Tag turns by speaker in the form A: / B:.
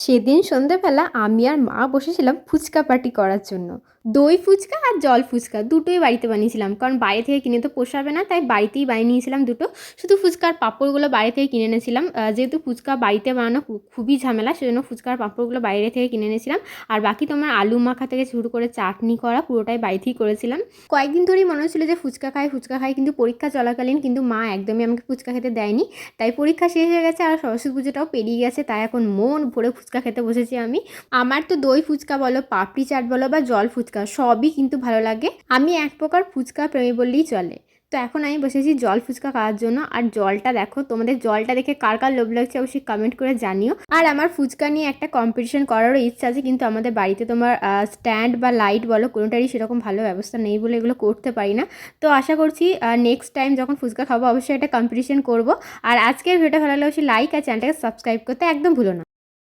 A: সেদিন সন্ধ্যেবেলা আমি আর মা বসেছিলাম ফুচকা পার্টি করার জন্য। দই ফুচকা আর জল ফুচকা দুটোই বাড়িতে বানিয়েছিলাম। কারণ বাইরে থেকে কিনে তো পোষাবে না, তাই বাড়িতেই বানিয়ে নিয়েছিলাম দুটো। শুধু ফুচকার পাঁপড়গুলো বাইরে থেকে কিনে এনেছিলাম। যেহেতু ফুচকা বাড়িতে বানানো খুবই ঝামেলা, সেজন্য ফুচকার পাঁপড়গুলো বাইরে থেকে কিনে এনেছিলাম। আর বাকি তোমার আলু মাখা থেকে শুরু করে চাটনি করা পুরোটাই বাড়িতেই করেছিলাম। কয়েকদিন ধরেই মনে হচ্ছিল যে ফুচকা খাই ফুচকা খাই, কিন্তু পরীক্ষা চলাকালীন কিন্তু মা একদমই আমাকে ফুচকা খেতে দেয়নি। তাই পরীক্ষা শেষ হয়ে গেছে আর সরস্বতী পুজোটাও পেরিয়ে গেছে, তাই এখন মন ভরে ফুচকা খেতে বসেছি আমি। আমার তো দই ফুচকা বলো, পাপড়ি চাট বলো বা জল ফুচকা সবই কিন্তু ভালো লাগে। আমি এক প্রকার ফুচকা প্রেমী বললেই চলে। তো এখন আমি বসেছি জল ফুচকা খাওয়ার জন্য। আর জলটা দেখো, তোমাদের জলটা দেখে কার কার লোভ লাগছে অবশ্যই কমেন্ট করে জানিও। আর আমার ফুচকা নিয়ে একটা কম্পিটিশন করারও ইচ্ছা আছে, কিন্তু আমাদের বাড়িতে তোমার স্ট্যান্ড বা লাইট বলো কোনোটারই সেরকম ভালো ব্যবস্থা নেই বলে এগুলো করতে পারি না। তো আশা করছি নেক্সট টাইম যখন ফুচকা খাবো অবশ্যই একটা কম্পিটিশন করব। আর আজকের ভিডিওটা ভালো লাগলে অবশ্যই লাইক আর চ্যানেলটাকে সাবস্ক্রাইব করতে একদম ভুলো না।